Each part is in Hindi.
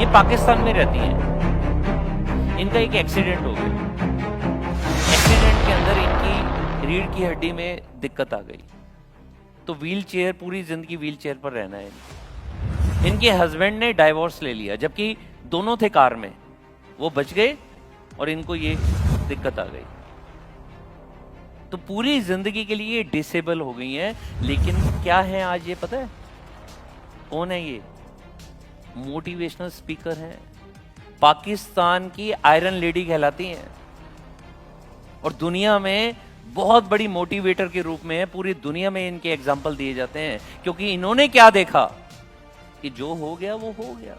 ये पाकिस्तान में रहती हैं। इनका एक एक्सीडेंट हो गया, एक्सीडेंट के अंदर इनकी रीढ़ की हड्डी में दिक्कत आ गई, तो व्हील चेयर, पूरी जिंदगी व्हील चेयर पर रहना है। इनके हस्बैंड ने डाइवोर्स ले लिया, जबकि दोनों थे कार में, वो बच गए और इनको ये दिक्कत आ गई, तो पूरी जिंदगी के लिए डिसेबल हो गई हैं। लेकिन क्या है आज ये पता है कौन है ये? मोटिवेशनल स्पीकर हैं, पाकिस्तान की आयरन लेडी कहलाती हैं और दुनिया में बहुत बड़ी मोटिवेटर के रूप में है। पूरी दुनिया में इनके एग्जाम्पल दिए जाते हैं, क्योंकि इन्होंने क्या देखा कि जो हो गया वो हो गया,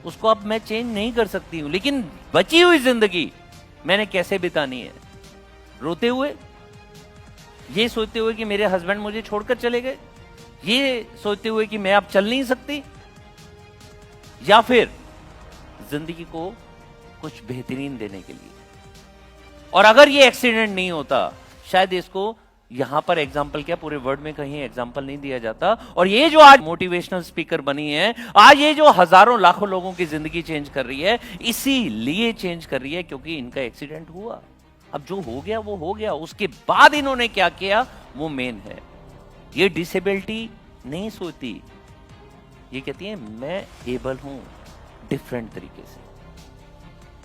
उसको अब मैं चेंज नहीं कर सकती हूं, लेकिन बची हुई जिंदगी मैंने कैसे बितानी है? रोते हुए, ये सोचते हुए कि मेरे हस्बैंड मुझे छोड़कर चले गए, ये सोचते हुए कि मैं अब चल नहीं सकती, या फिर जिंदगी को कुछ बेहतरीन देने के लिए। और अगर ये एक्सीडेंट नहीं होता, शायद इसको यहां पर एग्जाम्पल क्या, पूरे वर्ल्ड में कहीं एग्जाम्पल नहीं दिया जाता। और ये जो आज मोटिवेशनल स्पीकर बनी है, आज ये जो हजारों लाखों लोगों की जिंदगी चेंज कर रही है, इसीलिए चेंज कर रही है क्योंकि इनका एक्सीडेंट हुआ। अब जो हो गया वो हो गया, उसके बाद इन्होंने क्या किया वो मेन है। ये डिसेबिलिटी नहीं सोचती, ये कहती है मैं एबल हूं डिफरेंट तरीके से।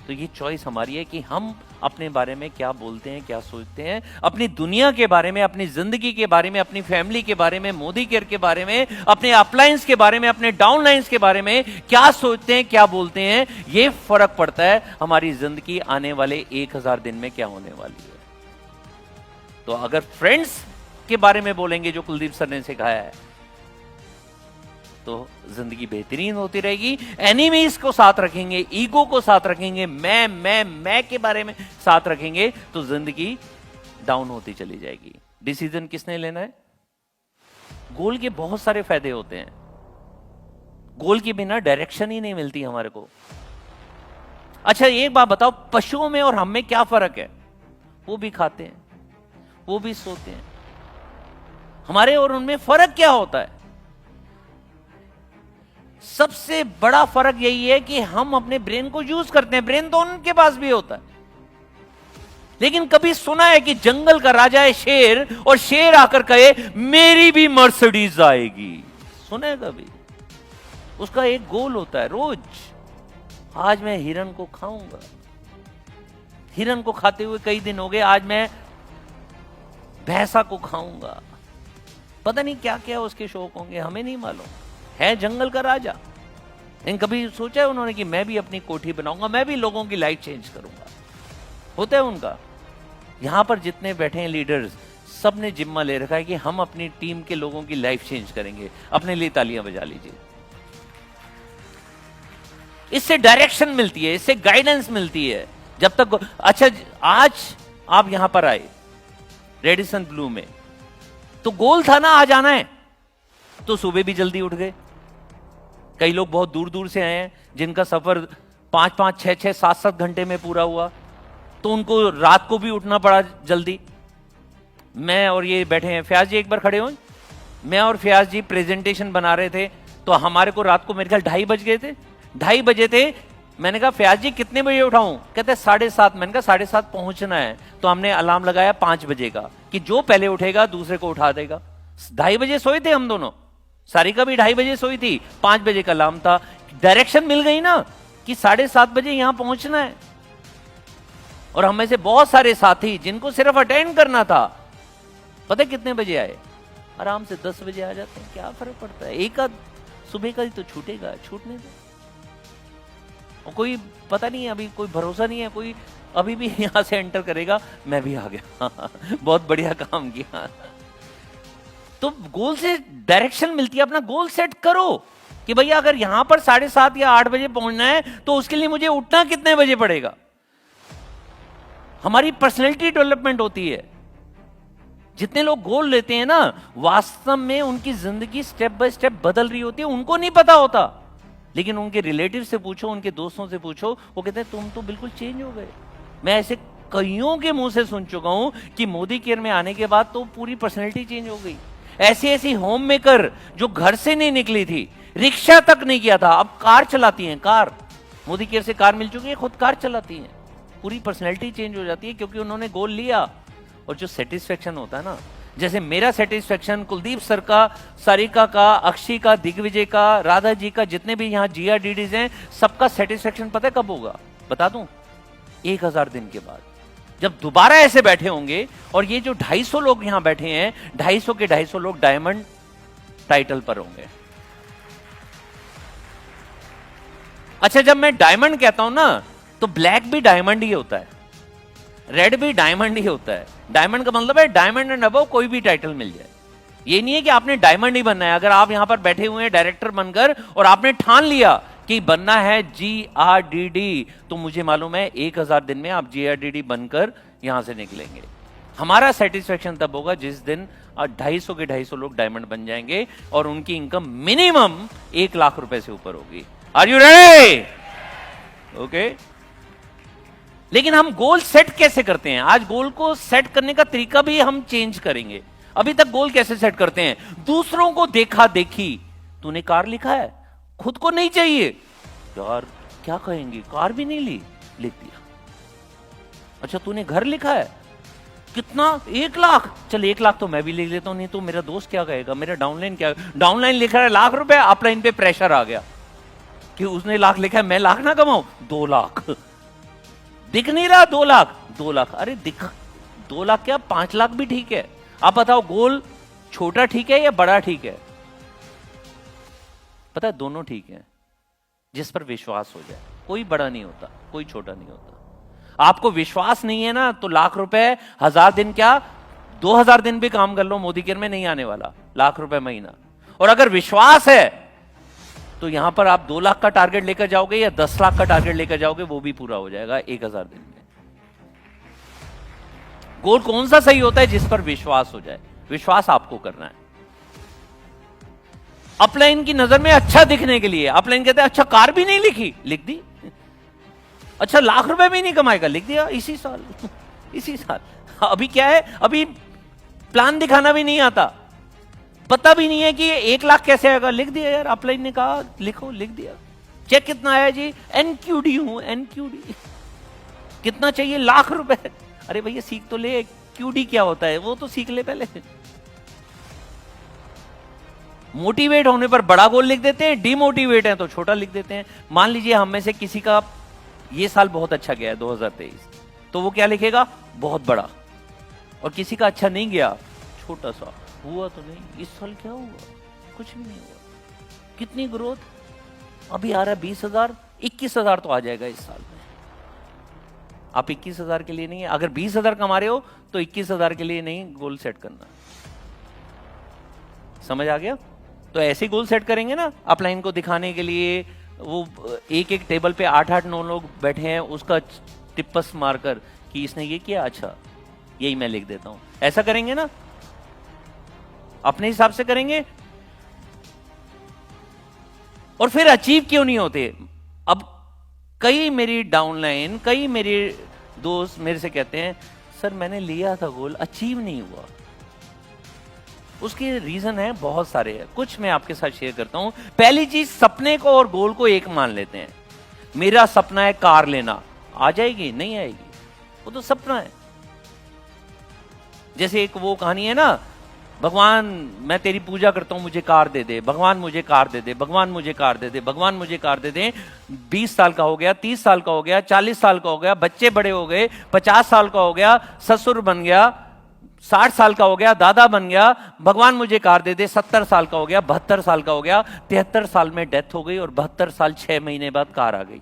तो ये चॉइस हमारी है कि हम अपने बारे में क्या बोलते हैं, क्या सोचते हैं, अपनी दुनिया के बारे में, अपनी जिंदगी के बारे में, अपनी फैमिली के बारे में, मोदी केयर के बारे में, अपने अपलाइंस के बारे में, अपने डाउनलाइंस के बारे में क्या सोचते हैं, क्या बोलते हैं। ये फर्क पड़ता है हमारी जिंदगी आने वाले 1000 दिन में क्या होने वाली है। तो अगर फ्रेंड्स के बारे में बोलेंगे जो कुलदीप सर ने सिखाया है, तो जिंदगी बेहतरीन होती रहेगी। एनिमीज को साथ रखेंगे, ईगो को साथ रखेंगे, मैं के बारे में साथ रखेंगे, तो जिंदगी डाउन होती चली जाएगी। डिसीजन किसने लेना है? गोल के बहुत सारे फायदे होते हैं, गोल के बिना डायरेक्शन ही नहीं मिलती हमारे को। अच्छा एक बात बताओ, पशुओं में और हम में क्या फर्क है? वो भी खाते हैं, वो भी सोते हैं, हमारे और उनमें फर्क क्या होता है? सबसे बड़ा फर्क यही है कि हम अपने ब्रेन को यूज करते हैं। ब्रेन तो उनके पास भी होता है, लेकिन कभी सुना है कि जंगल का राजा है शेर, और शेर आकर कहे मेरी भी मर्सिडीज आएगी? सुना है कभी? उसका एक गोल होता है, रोज आज मैं हिरन को खाऊंगा, हिरन को खाते हुए कई दिन हो गए, आज मैं भैंसा को खाऊंगा। पता नहीं क्या क्या उसके शौक होंगे, हमें नहीं मालूम। है जंगल का राजा, लेकिन कभी सोचा है उन्होंने कि मैं भी अपनी कोठी बनाऊंगा, मैं भी लोगों की लाइफ चेंज करूंगा? होता है उनका। यहां पर जितने बैठे हैं लीडर्स, सब ने जिम्मा ले रखा है कि हम अपनी टीम के लोगों की लाइफ चेंज करेंगे। अपने लिए तालियां बजा लीजिए। इससे डायरेक्शन मिलती है, इससे गाइडेंस मिलती है। जब तक अच्छा, आज आप यहां पर आए रेडिसन ब्लू में, तो गोल था ना आज आना है, तो सुबह भी जल्दी उठ गए। कई लोग बहुत दूर दूर से आए हैं, जिनका सफर 5-5, 6-6, 7-7 घंटे में पूरा हुआ, तो उनको रात को भी उठना पड़ा जल्दी। मैं और ये बैठे हैं, फयाज जी एक बार खड़े हो। मैं और फयाज जी प्रेजेंटेशन बना रहे थे, तो हमारे को रात को मेरे ख्याल 2:30 बज गए थे, 2:30 बजे थे। मैंने कहा फयाज जी कितने बजे उठाऊं? कहते 7:30। मैंने कहा 7:30 पहुंचना है, तो हमने अलार्म लगाया 5 बजे का, कि जो पहले उठेगा दूसरे को उठा देगा। 2:30 बजे सोए थे हम दोनों, सारिका भी 2:30 बजे सोई थी, 5 बजे का अलार्म था। डायरेक्शन मिल गई ना कि 7:30 बजे यहां पहुंचना है। और हम में से बहुत सारे साथी जिनको सिर्फ अटेंड करना था, पता है कितने बजे आए? आराम से 10 बजे आ जाते हैं। क्या फर्क पड़ता है? एक आध सुबह का ही तो छूटेगा, छूटने दो। और कोई पता नहीं है, अभी कोई भरोसा नहीं है, कोई अभी भी यहां से एंटर करेगा, मैं भी आ गया बहुत बढ़िया काम किया। तो गोल से डायरेक्शन मिलती है। अपना गोल सेट करो कि भैया अगर यहां पर 7:30 या 8 बजे पहुंचना है, तो उसके लिए मुझे उठना कितने बजे पड़ेगा? हमारी पर्सनैलिटी डेवलपमेंट होती है। जितने लोग गोल लेते हैं ना, वास्तव में उनकी जिंदगी स्टेप बाय स्टेप बदल रही होती है, उनको नहीं पता होता। लेकिन उनके रिलेटिव से पूछो, उनके दोस्तों से पूछो, वो कहते हैं तुम तो बिल्कुल चेंज हो गए। मैं ऐसे कईयों के मुंह से सुन चुका हूं कि मोदी केयर में आने के बाद तो पूरी पर्सनैलिटी चेंज हो गई। ऐसी ऐसी होम मेकर जो घर से नहीं निकली थी, रिक्शा तक नहीं किया था, अब कार चलाती हैं। कार, मोदी केयर से कार मिल चुकी है, खुद कार चलाती हैं। पूरी पर्सनैलिटी चेंज हो जाती है क्योंकि उन्होंने गोल लिया। और जो सेटिस्फेक्शन होता है ना, जैसे मेरा सेटिस्फेक्शन कुलदीप सर का, सारिका का, अक्षी का, दिग्विजय का, राधा जी का, जितने भी यहाँ GRDDs हैं, सबका सेटिस्फेक्शन पता है कब होगा? बता दूं? 1000 दिन के बाद, जब दोबारा ऐसे बैठे होंगे और ये जो 250 लोग यहां बैठे हैं, 250 के 250 लोग डायमंड टाइटल पर होंगे। अच्छा, जब मैं डायमंड कहता हूं ना, तो ब्लैक भी डायमंड ही होता है, रेड भी डायमंड ही होता है। डायमंड का मतलब है डायमंड एंड अबव कोई भी टाइटल मिल जाए। ये नहीं है कि आपने डायमंड ही बनना है। अगर आप यहां पर बैठे हुए हैं डायरेक्टर बनकर और आपने ठान लिया कि बनना है GRDD, तो मुझे मालूम है 1000 दिन में आप GRDD बनकर यहां से निकलेंगे। हमारा सेटिस्फेक्शन तब होगा जिस दिन 250 के 250 लोग डायमंड बन जाएंगे और उनकी इनकम मिनिमम 1 लाख रुपए से ऊपर होगी। Are you ready? ओके। लेकिन हम गोल सेट कैसे करते हैं? आज गोल को सेट करने का तरीका भी हम चेंज करेंगे। अभी तक गोल कैसे सेट करते हैं? दूसरों को देखा देखी। तूने कार लिखा है, खुद को नहीं चाहिए यार, क्या कहेंगे, कार भी नहीं ली, लिख दिया। अच्छा, तूने घर लिखा है, कितना? 1 लाख, चल 1 लाख तो मैं भी लिख लेता हूं, नहीं तो मेरा दोस्त क्या कहेगा, मेरा डाउनलाइन क्या, डाउनलाइन लिखा है लाख रुपए, अपलाइन पे प्रेशर आ गया कि उसने लाख लिखा है, मैं लाख ना कमाऊं। 2 लाख दिख नहीं रहा, 2 लाख, 2 लाख, अरे दिख 2 लाख क्या, 5 लाख भी ठीक है। आप बताओ, गोल छोटा ठीक है या बड़ा ठीक है? पता है, दोनों ठीक है, जिस पर विश्वास हो जाए। कोई बड़ा नहीं होता, कोई छोटा नहीं होता। आपको विश्वास नहीं है ना, तो लाख रुपए 1000 दिन क्या, 2000 दिन भी काम कर लो, मोदी केयर में नहीं आने वाला लाख रुपए महीना। और अगर विश्वास है तो यहां पर आप 2 लाख का टारगेट लेकर जाओगे या 10 लाख का टारगेट लेकर जाओगे, वो भी पूरा हो जाएगा 1000 दिन में। गोल कौन सा सही होता है? जिस पर विश्वास हो जाए। विश्वास आपको करना है। अपलाइन की नजर में अच्छा दिखने के लिए, अपलाइन कहते हैं अच्छा कार भी नहीं लिखी, लिख दी। अच्छा, लाख रुपए भी नहीं कमाएगा, लिख दिया इसी साल। इसी साल। अभी क्या है, अभी प्लान दिखाना भी नहीं आता, पता भी नहीं है कि ये 1 लाख कैसे आएगा, लिख दिया यार। अपलाइन ने कहा लिखो, लिख दिया। चेक कितना आया जी? NQD हूं, NQD। कितना चाहिए? लाख रुपए। अरे भैया सीख तो ले, QD क्या होता है वो तो सीख ले पहले। मोटिवेट होने पर बड़ा गोल लिख देते हैं, डिमोटिवेट है तो छोटा लिख देते हैं। मान लीजिए हम में से किसी का ये साल बहुत अच्छा गया है 2023, तो वो क्या लिखेगा? बहुत बड़ा। और किसी का अच्छा नहीं गया, छोटा सा। हुआ तो नहीं, इस साल क्या हुआ? कुछ भी नहीं हुआ। कितनी ग्रोथ? अभी आ रहा है 20,000, 21,000 तो आ जाएगा इस साल में। आप 21,000 के लिए नहीं है, अगर 20,000 कमा रहे हो तो 21,000 के लिए नहीं गोल सेट करना। समझ आ गया? तो ऐसे गोल सेट करेंगे ना, अपलाइन को दिखाने के लिए। वो एक एक टेबल पे 8-8, 9 लोग बैठे हैं, उसका टिप्पस मारकर कि इसने ये किया, अच्छा यही मैं लिख देता हूं। ऐसा करेंगे ना, अपने हिसाब से करेंगे। और फिर अचीव क्यों नहीं होते? अब कई मेरी डाउनलाइन, कई मेरे दोस्त मेरे से कहते हैं सर मैंने लिया था गोल, अचीव नहीं हुआ। उसके रीजन है, बहुत सारे हैं, कुछ मैं आपके साथ शेयर करता हूं। पहली चीज, सपने को और गोल को एक मान लेते हैं। मेरा सपना है कार लेना, आ जाएगी? नहीं आएगी, वो तो सपना है। जैसे एक वो कहानी है ना, भगवान मैं तेरी पूजा करता हूं, मुझे कार दे दे, भगवान मुझे कार दे दे, भगवान मुझे कार दे दे, भगवान मुझे कार दे दे। 20 साल का हो गया, 30 साल का हो गया, 40 साल का हो गया, बच्चे बड़े हो गए, 50 साल का हो गया, ससुर बन गया, 60 साल का हो गया, दादा बन गया, भगवान मुझे कार दे दे। 70 साल का हो गया, 72 साल का हो गया, 73 साल में डेथ हो गई और 72 साल 6 महीने बाद कार आ गई।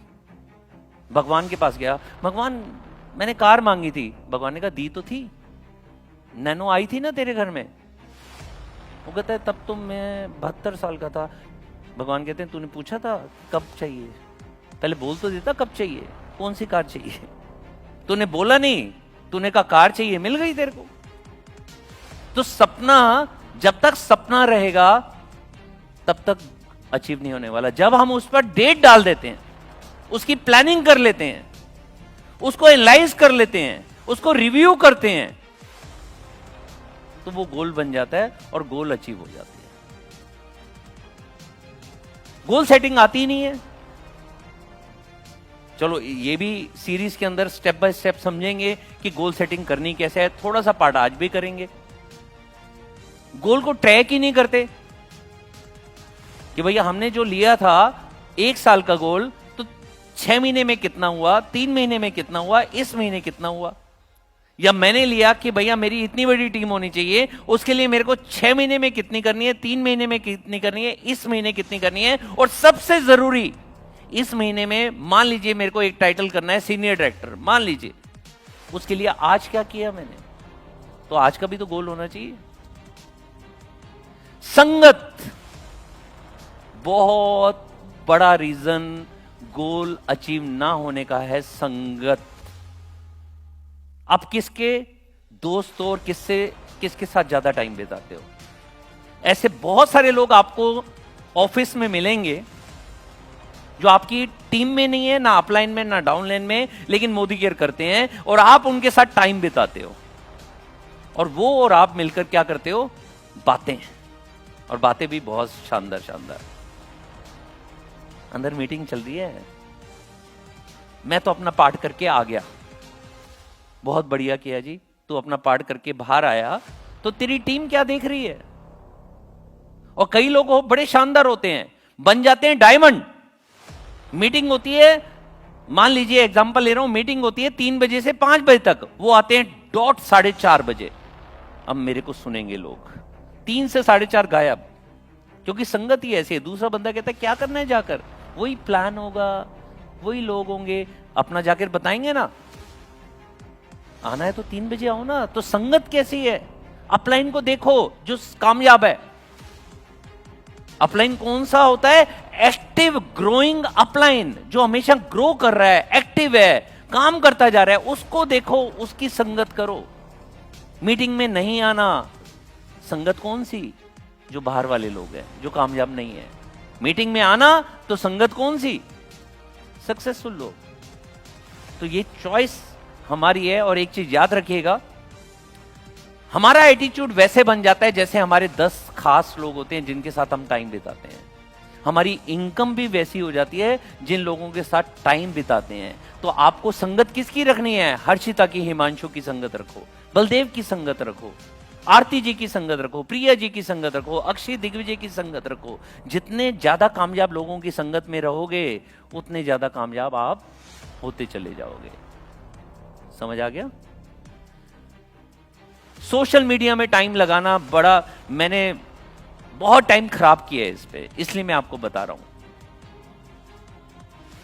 भगवान के पास गया, भगवान मैंने कार मांगी थी। भगवान ने कहा दी तो थी, नैनो आई थी ना तेरे घर में। वो कहता है तब तो मैं 72 साल का था। भगवान कहते हैं तूने पूछा था कब चाहिए? पहले बोल तो देता कब चाहिए, कौन सी कार चाहिए। तूने बोला नहीं, तूने कहा कार चाहिए, मिल गई तेरे को। तो सपना, जब तक सपना रहेगा तब तक अचीव नहीं होने वाला। जब हम उस पर डेट डाल देते हैं, उसकी प्लानिंग कर लेते हैं, उसको एनालाइज कर लेते हैं, उसको रिव्यू करते हैं, तो वो गोल बन जाता है और गोल अचीव हो जाती है। गोल सेटिंग आती ही नहीं है। चलो ये भी सीरीज के अंदर स्टेप बाय स्टेप समझेंगे कि गोल सेटिंग करनी कैसे है। थोड़ा सा पार्ट आज भी करेंगे। गोल को ट्रैक ही नहीं करते कि भैया हमने जो लिया था 1 साल का गोल, तो 6 महीने में कितना हुआ, 3 महीने में कितना हुआ, इस महीने कितना हुआ। या मैंने लिया कि भैया मेरी इतनी बड़ी टीम होनी चाहिए, उसके लिए मेरे को 6 महीने में कितनी करनी है, 3 महीने में कितनी करनी है, इस महीने कितनी करनी है, और सबसे जरूरी इस महीने में मान लीजिए मेरे को एक टाइटल करना है सीनियर डायरेक्टर, मान लीजिए, उसके लिए आज क्या किया मैंने, तो आज का भी तो गोल होना चाहिए। संगत बहुत बड़ा रीजन गोल अचीव ना होने का है। संगत। आप किसके दोस्त और किसके साथ ज्यादा टाइम बिताते हो। ऐसे बहुत सारे लोग आपको ऑफिस में मिलेंगे जो आपकी टीम में नहीं है, ना अपलाइन में ना डाउनलाइन में, लेकिन मोदी केयर करते हैं और आप उनके साथ टाइम बिताते हो, और वो और आप मिलकर क्या करते हो, बातें, और बातें भी बहुत शानदार शानदार। अंदर मीटिंग चल रही है, मैं तो अपना पार्ट करके आ गया, बहुत बढ़िया किया जी, तू अपना पार्ट करके बाहर आया, तो तेरी टीम क्या देख रही है। और कई लोग बड़े शानदार होते हैं, बन जाते हैं डायमंड। मीटिंग होती है, मान लीजिए एग्जांपल ले रहा हूं, मीटिंग होती है 3 बजे से 5 बजे तक, वो आते हैं डॉट 4:30 बजे। अब मेरे को सुनेंगे लोग, 3 से 4:30 गायब, क्योंकि संगत ही ऐसी है। दूसरा बंदा कहता है क्या करना है जाकर, वही प्लान होगा, वही लोग होंगे, अपना जाकर बताएंगे ना, आना है तो 3 बजे आओ ना। तो संगत कैसी है। अपलाइन को देखो जो कामयाब है। अपलाइन कौन सा होता है, एक्टिव ग्रोइंग अपलाइन, जो हमेशा ग्रो कर रहा है, एक्टिव है, काम करता जा रहा है, उसको देखो, उसकी संगत करो। मीटिंग में नहीं आना, संगत कौन सी, जो बाहर वाले लोग हैं, जो कामयाब नहीं है। मीटिंग में आना तो संगत कौन सी, सक्सेसफुल लोग। तो ये चॉइस हमारी है। और एक चीज याद रखिएगा, हमारा एटीट्यूड वैसे बन जाता है जैसे हमारे 10 खास लोग होते हैं जिनके साथ हम टाइम बिताते हैं। हमारी इनकम भी वैसी हो जाती है जिन लोगों के साथ टाइम बिताते हैं। तो आपको संगत किसकी रखनी है, हर्षिता की, हिमांशु की संगत रखो, बलदेव की संगत रखो, आरती जी की संगत रखो, प्रिया जी की संगत रखो, अक्षय दिग्विजय की संगत रखो। जितने ज्यादा कामयाब लोगों की संगत में रहोगे उतने ज्यादा कामयाब आप होते चले जाओगे। समझ आ गया। सोशल मीडिया में टाइम लगाना बड़ा, मैंने बहुत टाइम खराब किया है इस पे, इसलिए मैं आपको बता रहा हूं।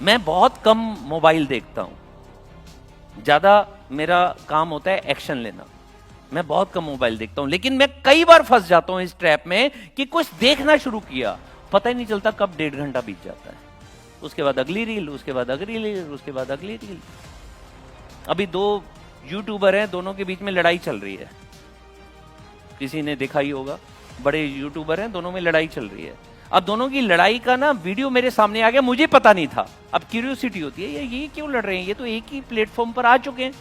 मैं बहुत कम मोबाइल देखता हूं, ज्यादा मेरा काम होता है एक्शन लेना। मैं बहुत कम मोबाइल देखता हूं, लेकिन मैं कई बार फंस जाता हूं इस ट्रैप में कि कुछ देखना शुरू किया, पता ही नहीं चलता कब 1.5 घंटा बीत जाता है। उसके बाद अगली रील, उसके बाद अगली रील, उसके बाद अगली रील। अभी 2 यूट्यूबर हैं, दोनों के बीच में लड़ाई चल रही है, किसी ने देखा ही होगा। बड़े यूट्यूबर हैं, दोनों में लड़ाई चल रही है। अब दोनों की लड़ाई का ना वीडियो मेरे सामने आ गया, मुझे पता नहीं था। अब क्यूरियोसिटी होती है, ये क्यों लड़ रहे हैं, ये तो एक ही प्लेटफॉर्म पर आ चुके हैं।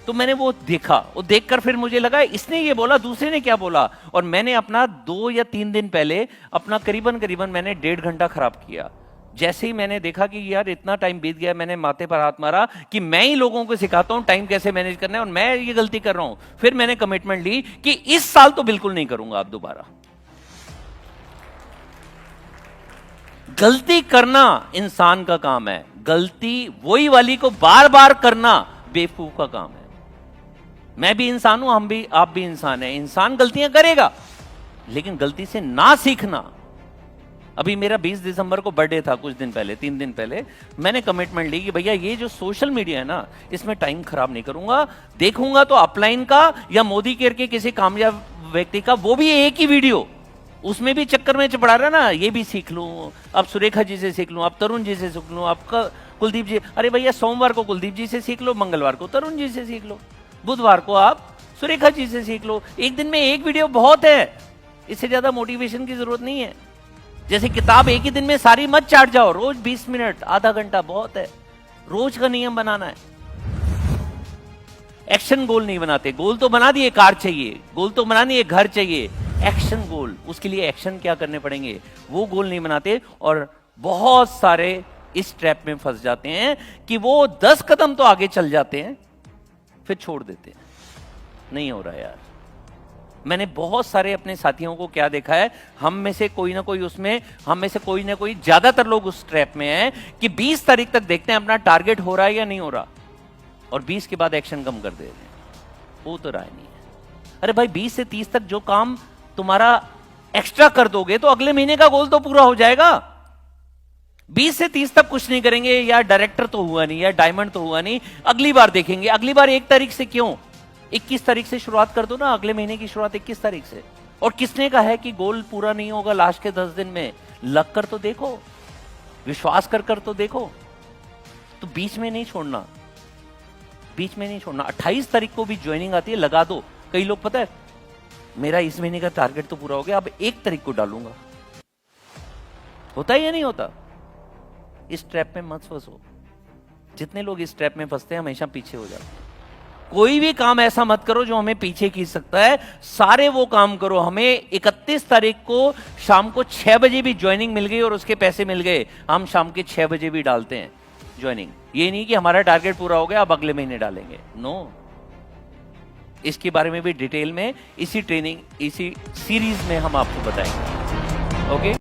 तो मैंने वो देखा, वो देखकर फिर मुझे लगा इसने ये बोला, दूसरे ने क्या बोला, और मैंने अपना 2 या 3 दिन पहले अपना करीबन मैंने 1.5 घंटा खराब किया। जैसे ही मैंने देखा कि यार इतना टाइम बीत गया, मैंने माथे पर हाथ मारा कि मैं ही लोगों को सिखाता हूं टाइम कैसे मैनेज करना है, और मैं ये गलती कर रहा हूं। फिर मैंने कमिटमेंट ली कि इस साल तो बिल्कुल नहीं करूंगा अब दोबारा। गलती करना इंसान का काम है, गलती वही वाली को बार बार करना बेवकूफ का काम है। मैं भी इंसान हूं, हम भी, आप भी इंसान हैं। इंसान गलतियां करेगा, लेकिन गलती से ना सीखना। अभी मेरा 20 दिसंबर को बर्थडे था, कुछ दिन पहले, 3 दिन पहले। मैंने कमिटमेंट ली कि भैया ये जो सोशल मीडिया है ना, इसमें टाइम खराब नहीं करूंगा। देखूंगा तो अपलाइन का या मोदी केयर के किसी कामयाब व्यक्ति का, वो भी एक ही वीडियो, उसमें भी चक्कर में पड़ा रहा ना, ये भी सीख लूं, अब सुरेखा जी से सीख लूं, अब तरुण जी से सीख लूं, आपका कुलदीप जी। अरे भैया सोमवार को कुलदीप जी से सीख लो, मंगलवार को तरुण जी से सीख लो, बुधवार को आप सुरेखा जी से सीख लो। एक दिन में एक वीडियो बहुत है, इससे ज्यादा मोटिवेशन की जरूरत नहीं है। जैसे किताब एक ही दिन में सारी मत चाट जाओ, रोज 20 मिनट, आधा घंटा बहुत है। रोज का नियम बनाना है। एक्शन गोल नहीं बनाते। गोल तो बना दिए, कार चाहिए, गोल तो बना दिए, घर चाहिए, एक्शन गोल, उसके लिए एक्शन क्या करने पड़ेंगे, वो गोल नहीं बनाते। और बहुत सारे इस ट्रैप में फंस जाते हैं कि वो 10 कदम तो आगे चल जाते हैं, फिर छोड़ देते हैं, नहीं हो रहा यार। मैंने बहुत सारे अपने साथियों को क्या देखा है, हम में से कोई ना कोई उसमें, हम में से कोई ना कोई, ज्यादातर लोग उस ट्रैप में हैं कि 20 तारीख तक देखते हैं अपना टारगेट हो रहा है या नहीं हो रहा, और 20 के बाद एक्शन कम कर दे रहे हैं, वो तो राय नहीं है। अरे भाई 20 से 30 तक जो काम तुम्हारा एक्स्ट्रा कर दोगे तो अगले महीने का गोल तो पूरा हो जाएगा। 20 से 30 तक कुछ नहीं करेंगे, या डायरेक्टर तो हुआ नहीं, या डायमंड तो हुआ नहीं, अगली बार देखेंगे। अगली बार 1 तारीख से क्यों, 21 तारीख से शुरुआत कर दो ना, अगले महीने की शुरुआत 21 तारीख से। और किसने कहा है कि गोल पूरा नहीं होगा लास्ट के 10 दिन में, लग कर तो देखो, विश्वास कर तो देखो। तो बीच में नहीं छोड़ना, बीच में नहीं छोड़ना। 28 तारीख को भी ज्वाइनिंग आती है, लगा दो। कई लोग पता है मेरा इस महीने का टारगेट तो पूरा हो गया, अब 1 तारीख को डालूंगा, होता है या नहीं होता। इस ट्रैप में मत फंसो। जितने लोग इस ट्रैप में फंसते हैं हमेशा पीछे हो जाते हैं। कोई भी काम ऐसा मत करो जो हमें पीछे खींच सकता है, सारे वो काम करो। हमें 31 तारीख को शाम को 6 बजे भी ज्वाइनिंग मिल गई और उसके पैसे मिल गए, हम शाम के 6 बजे भी डालते हैं ज्वाइनिंग। ये नहीं कि हमारा टारगेट पूरा हो गया अब अगले महीने डालेंगे, नो। इसके बारे में भी डिटेल में इसी ट्रेनिंग, इसी सीरीज में हम आपको बताएंगे। ओके।